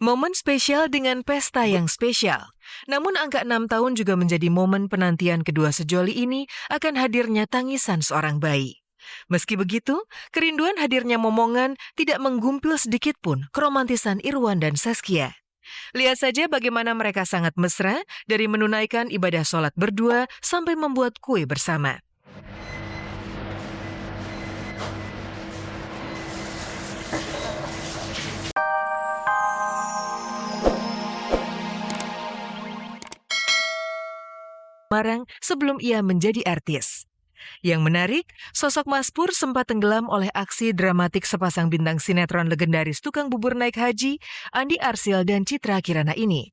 Momen spesial dengan pesta yang spesial. Namun angka 6 tahun juga menjadi momen penantian kedua sejoli ini akan hadirnya tangisan seorang bayi. Meski begitu, kerinduan hadirnya momongan tidak menggumpil sedikit pun keromantisan Irwan dan Saskia. Lihat saja bagaimana mereka sangat mesra dari menunaikan ibadah sholat berdua sampai membuat kue bersama. Marang sebelum ia menjadi artis. Yang menarik, sosok Mas Pur sempat tenggelam oleh aksi dramatik sepasang bintang sinetron legendaris tukang bubur naik haji, Andi Arsyil dan Citra Kirana ini.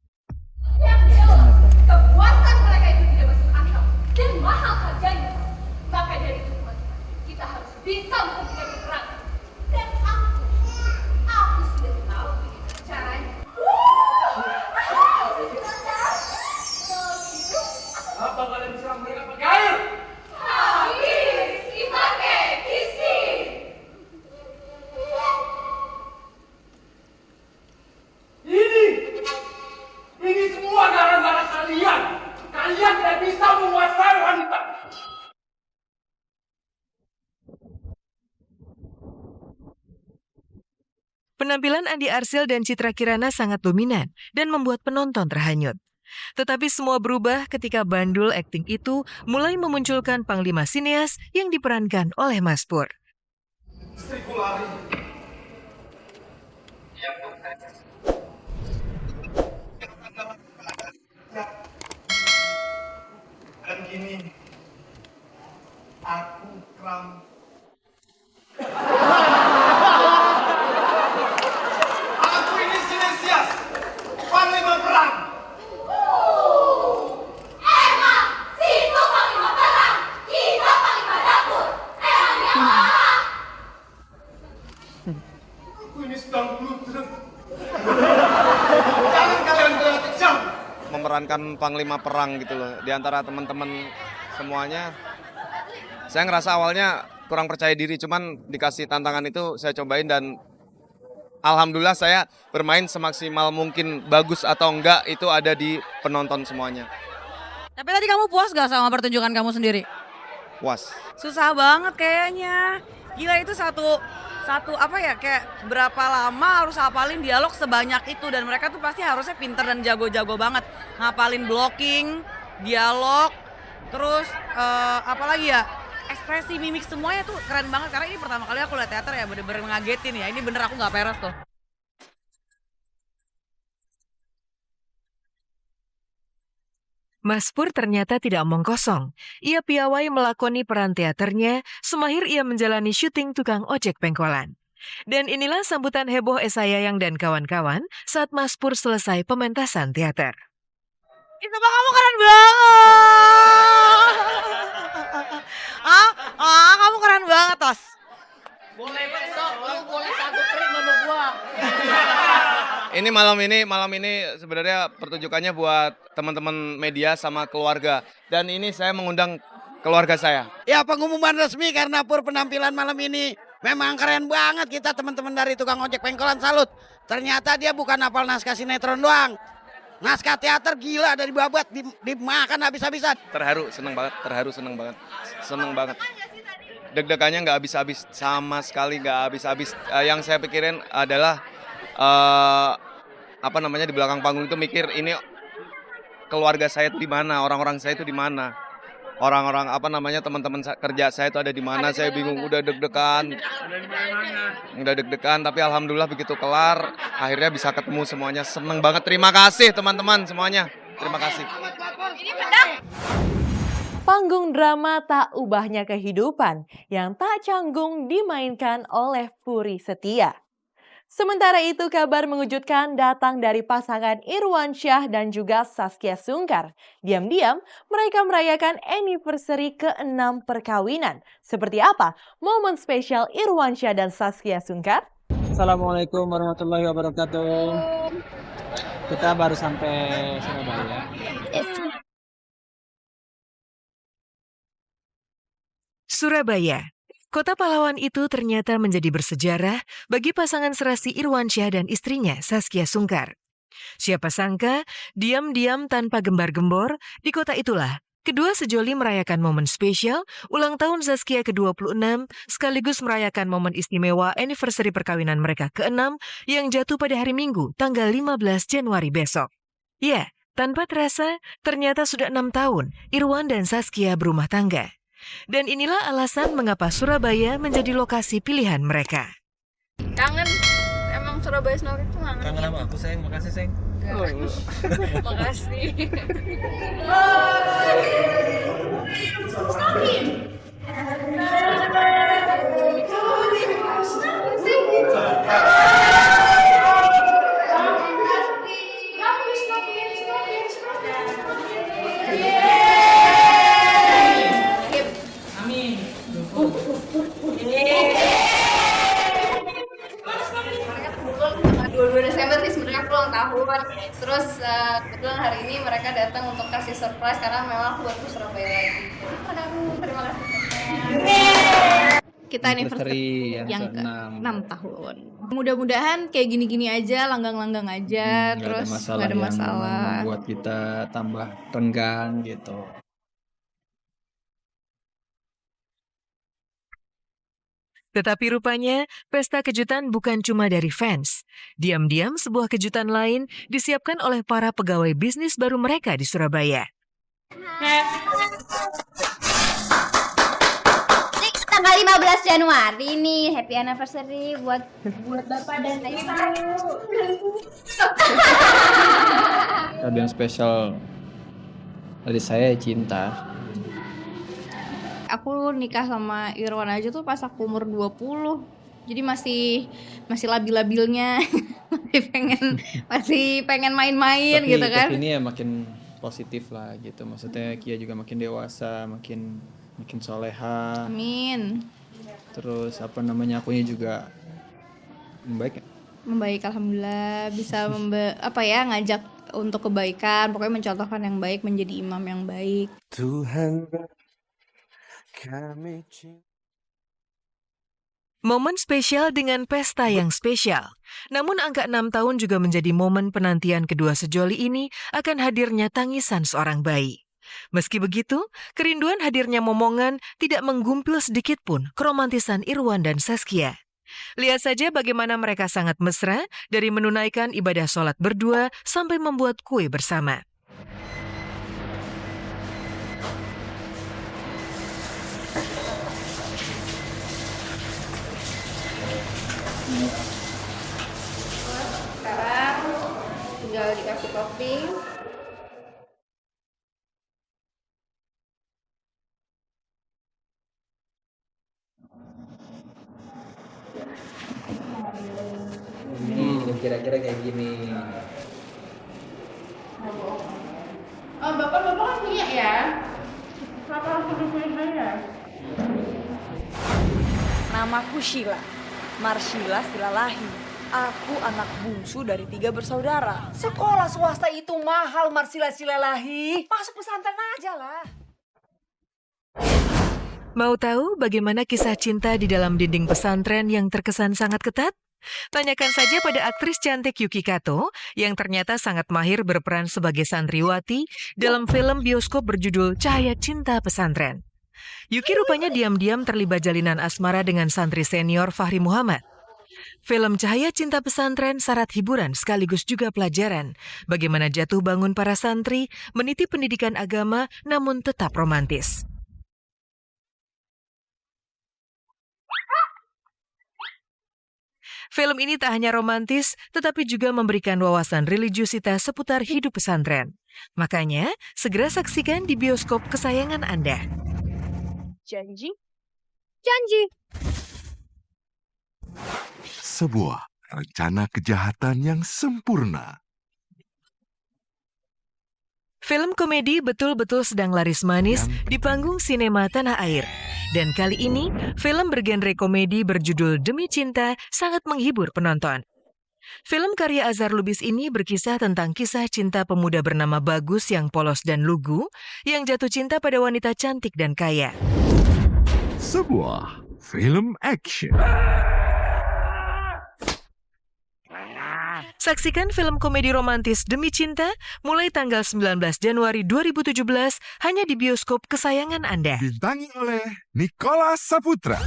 Kepuasan mereka itu tidak masuk akal dan mahal harganya. Maka dari itu kita harus bisa menghentikan peperangan. Dan aku sudah tahu bagaimana caranya. Apa kalian bisa mereka pakai air? Habis kita kisi. Ini semua gara-gara kalian. Kalian tidak bisa menguasai wanita. Penampilan Andi Arsyil dan Citra Kirana sangat dominan dan membuat penonton terhanyut. Tetapi semua berubah ketika bandul akting itu mulai memunculkan panglima sineas yang diperankan oleh Mas Pur. Istriku lari. Dan gini, aku kram. Aku ini Silesias, panglima perang. Emang, situ panglima perang, kita panglima dapur. Emangnya apa? Aku ini sedang bludrag. Jangan kalian kelihatan kejam. Memerankan panglima perang gitu loh. Di antara teman-teman semuanya, saya ngerasa awalnya kurang percaya diri, cuman dikasih tantangan itu saya cobain dan alhamdulillah saya bermain semaksimal mungkin. Bagus atau enggak itu ada di penonton semuanya. Tapi tadi kamu puas gak sama pertunjukan kamu sendiri? Puas. Susah banget kayaknya. Gila itu satu apa ya, kayak berapa lama harus hafalin dialog sebanyak itu, dan mereka tuh pasti harusnya pinter dan jago-jago banget ngapalin blocking, dialog, terus apalagi ya, ekspresi mimik semuanya tuh keren banget. Karena ini pertama kali aku lihat teater ya, bener-bener ngagetin ya. Ini bener aku nggak peres tuh. Mas Pur ternyata tidak omong kosong. Ia piawai melakoni peran teaternya, semahir ia menjalani syuting tukang ojek pengkolan. Dan inilah sambutan heboh Esa Yayang dan kawan-kawan saat Mas Pur selesai pementasan teater. Itu mah kamu keren banget. Kamu keren banget, Tos. Boleh besok, lu boleh satu trip sama gua. Ini malam ini sebenarnya pertunjukannya buat teman-teman media sama keluarga. Dan ini saya mengundang keluarga saya. Ya, pengumuman resmi karena Pur penampilan malam ini memang keren banget. Kita teman-teman dari tukang ojek pengkolan salut. Ternyata dia bukan hafal naskah sinetron doang. Naskah teater gila dari babat dimakan habis-habisan. Terharu, seneng banget. Deg-degannya nggak habis-habis, sama sekali nggak habis-habis. Yang saya pikirin adalah di belakang panggung itu mikir ini keluarga saya itu di mana, orang-orang saya itu di mana, orang-orang teman-teman kerja saya itu ada di mana. Saya bingung, udah deg-degan, tapi alhamdulillah begitu kelar akhirnya bisa ketemu semuanya. Seneng banget, terima kasih teman-teman semuanya, terima kasih. Panggung drama tak ubahnya kehidupan yang tak canggung dimainkan oleh Puri Setia. Sementara itu kabar mengejutkan datang dari pasangan Irwan Syah dan juga Saskia Sungkar. Diam-diam mereka merayakan anniversary ke-6 perkawinan. Seperti apa momen spesial Irwan Syah dan Saskia Sungkar? Assalamualaikum warahmatullahi wabarakatuh. Kita baru sampai Surabaya. Surabaya, Kota pahlawan itu ternyata menjadi bersejarah bagi pasangan serasi Irwansyah dan istrinya Saskia Sungkar. Siapa sangka, diam-diam tanpa gembar-gembor, di kota itulah kedua sejoli merayakan momen spesial ulang tahun Zaskia ke-26 sekaligus merayakan momen istimewa anniversary perkawinan mereka ke-6 yang jatuh pada hari Minggu tanggal 15 Januari besok. Ya, tanpa terasa, ternyata sudah 6 tahun Irwan dan Saskia berumah tangga. Dan inilah alasan mengapa Surabaya menjadi lokasi pilihan mereka. Kangen, emang Surabaya Snorkel itu kangen. Kangen sama aku sayang, makasih sayang. Makasih. Tanggal 22 Desember sih sebenarnya aku ulang tahun. Terus kebetulan hari ini mereka datang untuk kasih surprise karena memang aku baru ke Surabaya lagi. Aduh, terima kasih. Kita anniversary yang ke-6 tahun. Mudah-mudahan kayak gini-gini aja, langgang-langgang aja, terus nggak ada masalah. Buat kita tambah renggang gitu. Tetapi rupanya, pesta kejutan bukan cuma dari fans. Diam-diam sebuah kejutan lain disiapkan oleh para pegawai bisnis baru mereka di Surabaya. Ini tanggal 15 Januari nih, happy anniversary buat Bapak dan Ibu. Ada yang spesial dari saya Cinta. Aku nikah sama Irwan aja tuh pas aku umur 20. Jadi masih labil-labilnya. masih pengen main-main gitu kan. Tapi ini ya makin positif lah gitu. Maksudnya Kia juga makin dewasa, makin soleha. Amin. Terus akunya juga membaik. Membaik, alhamdulillah, bisa ngajak untuk kebaikan, pokoknya mencontohkan yang baik, menjadi imam yang baik. Tuhan kami Momen spesial dengan pesta yang spesial. Namun angka 6 tahun juga menjadi momen penantian kedua sejoli ini akan hadirnya tangisan seorang bayi. Meski begitu, kerinduan hadirnya momongan tidak menggumpil sedikit pun keromantisan Irwan dan Saskia. Lihat saja bagaimana mereka sangat mesra dari menunaikan ibadah sholat berdua sampai membuat kue bersama. Sekarang tinggal dikasih topping. Kira-kira kayak gini. Oh, bapak kan punya ya? Kenapa harus punya saya? Namaku Sheila, Marsila Silalahi. Aku anak bungsu dari 3 bersaudara. Sekolah swasta itu mahal, Marsila Silalahi. Masuk pesantren aja lah. Mau tahu bagaimana kisah cinta di dalam dinding pesantren yang terkesan sangat ketat? Tanyakan saja pada aktris cantik Yuki Kato yang ternyata sangat mahir berperan sebagai santriwati dalam film bioskop berjudul Cahaya Cinta Pesantren. Yuki rupanya diam-diam terlibat jalinan asmara dengan santri senior Fahri Muhammad. Film Cahaya Cinta Pesantren syarat hiburan sekaligus juga pelajaran bagaimana jatuh bangun para santri meniti pendidikan agama namun tetap romantis. Film ini tak hanya romantis, tetapi juga memberikan wawasan religiusitas seputar hidup pesantren. Makanya, segera saksikan di bioskop kesayangan Anda. Janji? Janji! Sebuah rencana kejahatan yang sempurna. Film komedi betul-betul sedang laris manis di panggung sinema tanah air. Dan kali ini, film bergenre komedi berjudul Demi Cinta sangat menghibur penonton. Film karya Azhar Lubis ini berkisah tentang kisah cinta pemuda bernama Bagus yang polos dan lugu, yang jatuh cinta pada wanita cantik dan kaya. Sebuah film action. Saksikan film komedi romantis Demi Cinta mulai tanggal 19 Januari 2017 hanya di bioskop kesayangan Anda. Bintangi oleh Nicholas Saputra.